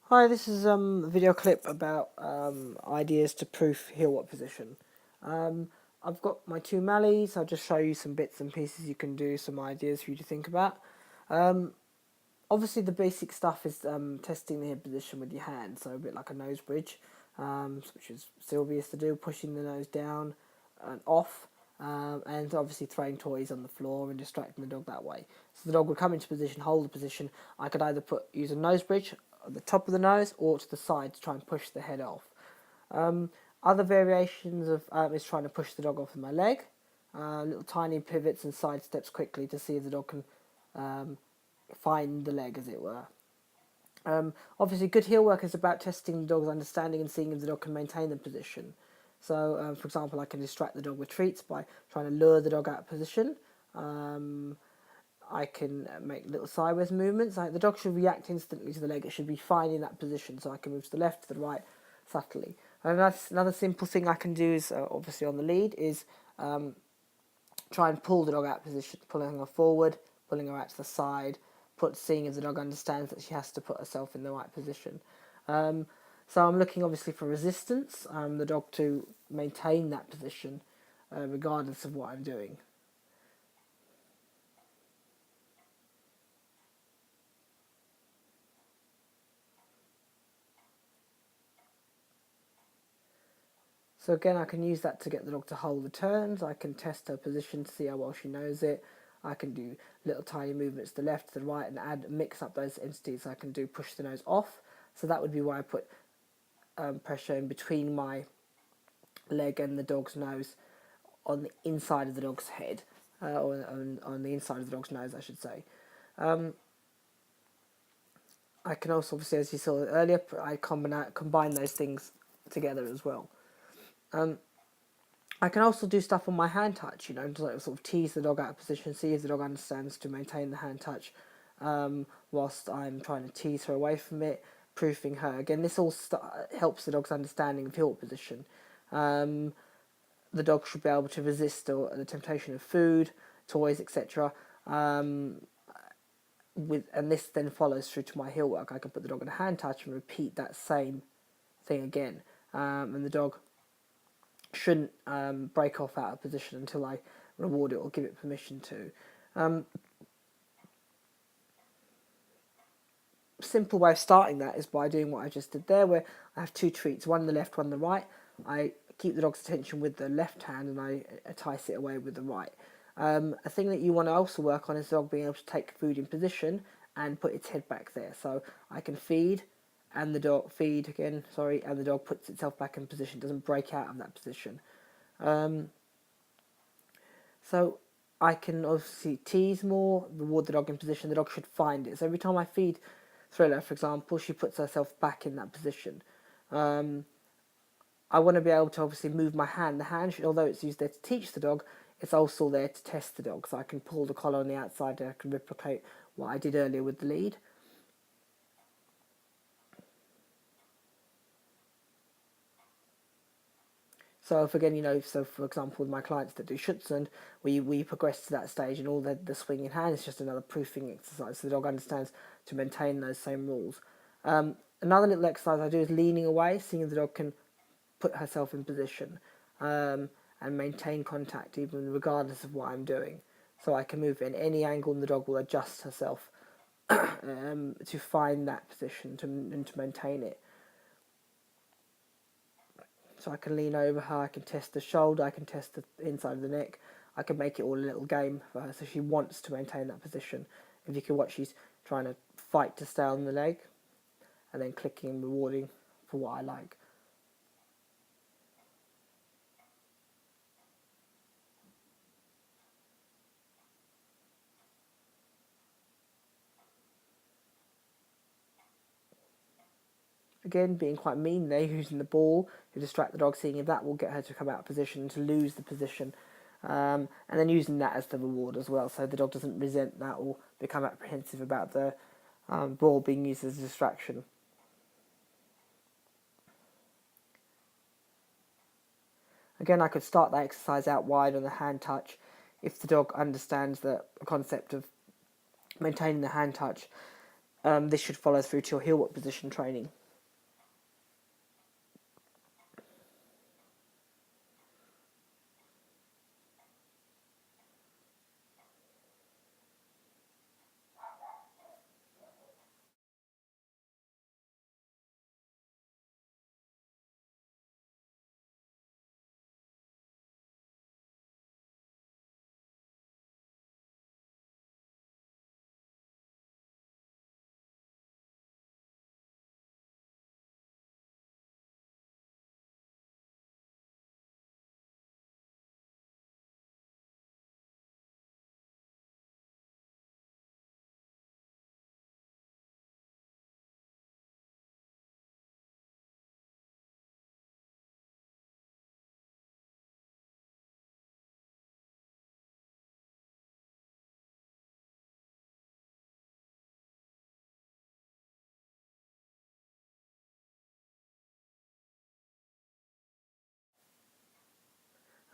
Hi, this is a video clip about ideas to proof Heelwork position. Um, I've got my two mallees. I'll just show you some bits and pieces you can do, some ideas for you to think about. Obviously, the basic stuff is testing the head position with your hand, so a bit like a nose bridge, which is still obvious to do, pushing the nose down and off, and obviously throwing toys on the floor and distracting the dog that way. So the dog would come into position, hold the position. I could either use a nose bridge at the top of the nose or to the side to try and push the head off. Um, Other variations of is trying to push the dog off with my leg, little tiny pivots and side steps quickly to see if the dog can um, find the leg, as it were. Obviously, good heel work is about testing the dog's understanding and seeing if the dog can maintain the position. So, for example, I can distract the dog with treats by trying to lure the dog out of position. I can make little sideways movements. Like the dog should react instantly to the leg. It should be fine in that position, so I can move to the left, to the right, subtly. And another simple thing I can do is, obviously on the lead, is try and pull the dog out of position, pulling her forward, pulling her out to the side, seeing if the dog understands that she has to put herself in the right position. So I'm looking obviously for resistance, the dog to maintain that position, regardless of what I'm doing. So again, I can use that to get the dog to hold the turns. I can test her position to see how well she knows it. I can do little tiny movements to the left, to the right, and mix up those entities. I can do push the nose off. So that would be where I put pressure in between my leg and the dog's nose on the inside of the dog's head, or on the inside of the dog's nose, I should say. I can also, obviously, as you saw earlier, I combine those things together as well. I can also do stuff on my hand touch, to like sort of tease the dog out of position, see if the dog understands to maintain the hand touch, whilst I'm trying to tease her away from it, proofing her. Again, this all helps the dog's understanding of heel position. The dog should be able to resist the temptation of food, toys, etc. And this then follows through to my heel work. I can put the dog in a hand touch and repeat that same thing again, and the dog shouldn't break off out of position until I reward it or give it permission to. Simple way of starting that is by doing what I just did there, where I have two treats, one on the left, one on the right. I keep the dog's attention with the left hand and I entice it away with the right. A thing that you want to also work on is the dog being able to take food in position and put its head back there. So I can feed, and the dog and the dog puts itself back in position, doesn't break out of that position. So I can obviously tease more, reward the dog in position. The dog should find it. So every time I feed Thriller, for example, she puts herself back in that position. I want to be able to obviously move my hand. The hand, although it's used there to teach the dog, it's also there to test the dog. So I can pull the collar on the outside and I can replicate what I did earlier with the lead. So if again, for example, with my clients that do Schutzhund, we progress to that stage and all the swinging hand is just another proofing exercise so the dog understands to maintain those same rules. Another little exercise I do is leaning away, seeing if the dog can put herself in position and maintain contact even regardless of what I'm doing. So I can move in any angle and the dog will adjust herself to find that position and to maintain it. So I can lean over her, I can test the shoulder, I can test the inside of the neck. I can make it all a little game for her so she wants to maintain that position. If you can watch, she's trying to fight to stay on the leg and then clicking and rewarding for what I like. Again, being quite mean there, using the ball to distract the dog, seeing if that will get her to come out of position and to lose the position. And then using that as the reward as well, so the dog doesn't resent that or become apprehensive about the ball being used as a distraction. Again, I could start that exercise out wide on the hand touch if the dog understands the concept of maintaining the hand touch this should follow through to your heel work position training.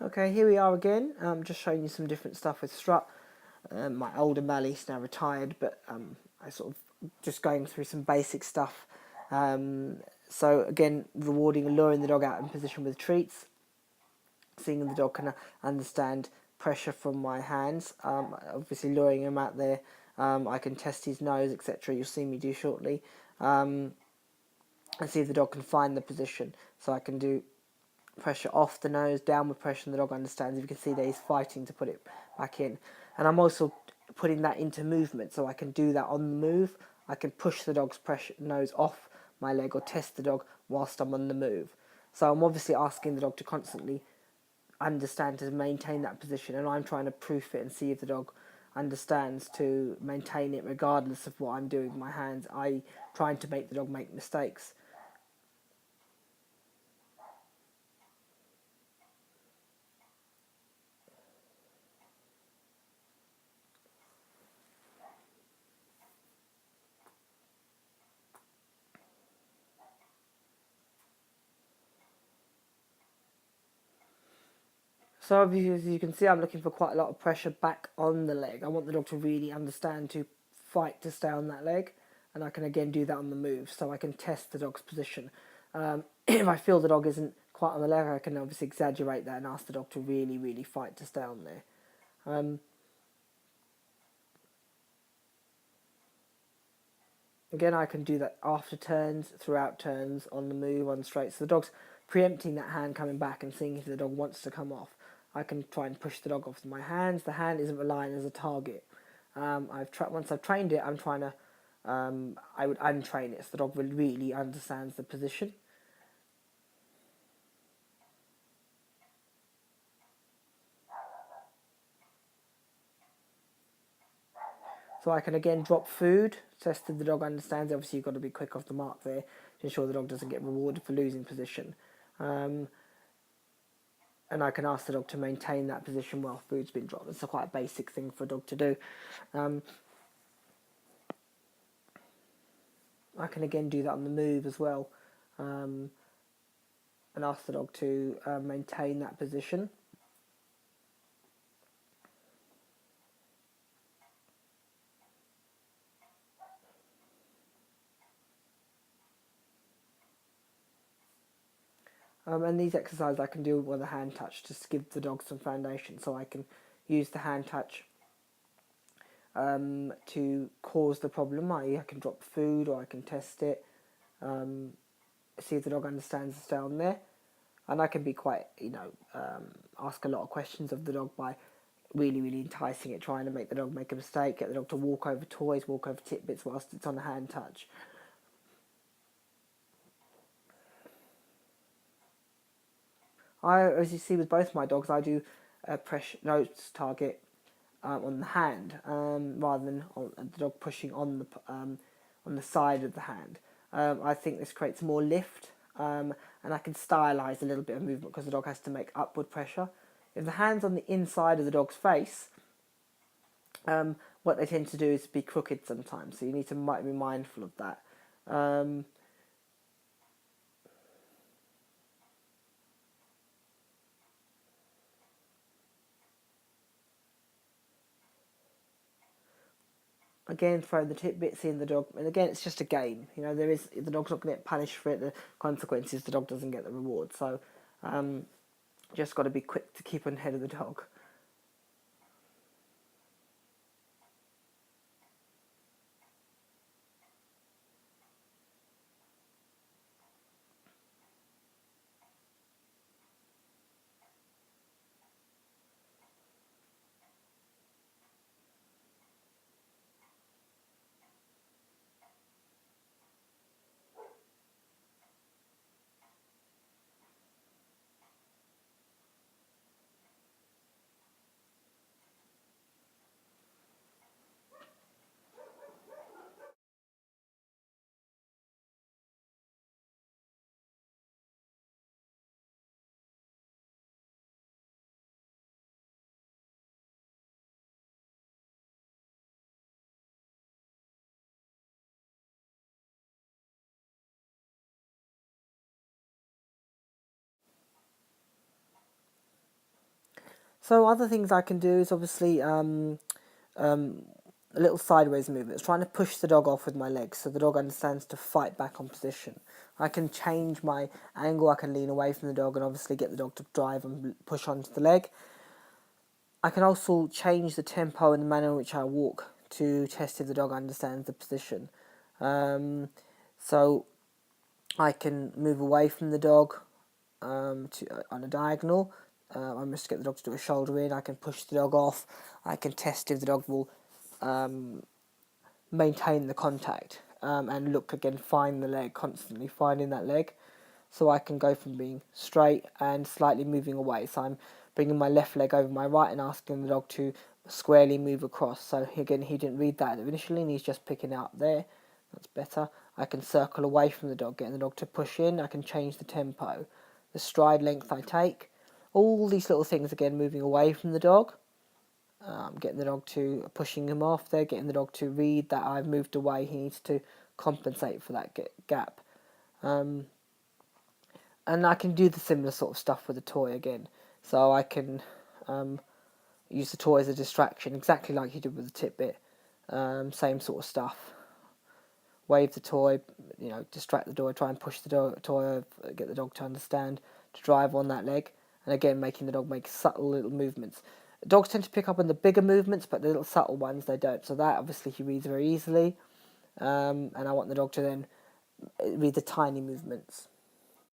Okay, here we are again. Just showing you some different stuff with strut. My older Mally's now retired, but I sort of just going through some basic stuff. So again, rewarding, luring the dog out in position with treats, seeing the dog can understand pressure from my hands. Obviously, luring him out there, I can test his nose, etc. You'll see me do shortly, and see if the dog can find the position. So I can do pressure off the nose, downward pressure, and the dog understands. If you can see that he's fighting to put it back in. And I'm also putting that into movement, so I can do that on the move. I can push the dog's pressure nose off my leg or test the dog whilst I'm on the move. So I'm obviously asking the dog to constantly understand to maintain that position, and I'm trying to proof it and see if the dog understands to maintain it regardless of what I'm doing with my hands. I trying to make the dog make mistakes. So as you can see, I'm looking for quite a lot of pressure back on the leg. I want the dog to really understand to fight to stay on that leg, and I can again do that on the move, so I can test the dog's position. If I feel the dog isn't quite on the leg, I can obviously exaggerate that and ask the dog to really, really fight to stay on there. Again, I can do that after turns, throughout turns, on the move, on straight. So the dog's preempting that hand coming back and seeing if the dog wants to come off. I can try and push the dog off my hands. The hand isn't relying as a target. Once I've trained it, I'm trying to I would untrain it so the dog really understands the position. So I can again drop food, test if the dog understands. Obviously, you've got to be quick off the mark there to ensure the dog doesn't get rewarded for losing position. And I can ask the dog to maintain that position while food's been dropped. It's a quite a basic thing for a dog to do. I can again do that on the move as well, and ask the dog to maintain that position. And these exercises I can do with a hand touch to give the dog some foundation. So I can use the hand touch to cause the problem. I can drop food or I can test it, see if the dog understands to stay on there. And I can be quite, ask a lot of questions of the dog by really, really enticing it, trying to make the dog make a mistake, get the dog to walk over toys, walk over tidbits whilst it's on a hand touch. As you see with both my dogs, I do a pressure notes target on the hand rather than on the dog pushing on the side of the hand. I think this creates more lift, and I can stylize a little bit of movement because the dog has to make upward pressure. If the hand's on the inside of the dog's face, what they tend to do is be crooked sometimes, so you need to might be mindful of that. Again, throw the tidbits in the dog, and again, it's just a game. The dog's not going to get punished for it. The consequence is the dog doesn't get the reward. So, just got to be quick to keep on ahead of the dog. So other things I can do is obviously a little sideways movement. It's trying to push the dog off with my legs so the dog understands to fight back on position. I can change my angle, I can lean away from the dog and obviously get the dog to drive and push onto the leg. I can also change the tempo and the manner in which I walk to test if the dog understands the position. So I can move away from the dog on a diagonal. I must get the dog to do a shoulder in. I can push the dog off. I can test if the dog will maintain the contact and look again, find the leg, constantly finding that leg. So I can go from being straight and slightly moving away. So I'm bringing my left leg over my right and asking the dog to squarely move across. So again, he didn't read that initially and he's just picking it up there. That's better. I can circle away from the dog, getting the dog to push in. I can change the tempo, the stride length I take. All these little things, again, moving away from the dog. Getting the dog to, pushing him off there, getting the dog to read that I've moved away. He needs to compensate for that gap. And I can do the similar sort of stuff with the toy again. So I can use the toy as a distraction, exactly like you did with the tidbit. Same sort of stuff. Wave the toy, distract the dog, try and push the toy, get the dog to understand, to drive on that leg. And again, making the dog make subtle little movements. Dogs tend to pick up on the bigger movements, but the little subtle ones they don't. So that obviously he reads very easily. And I want the dog to then read the tiny movements.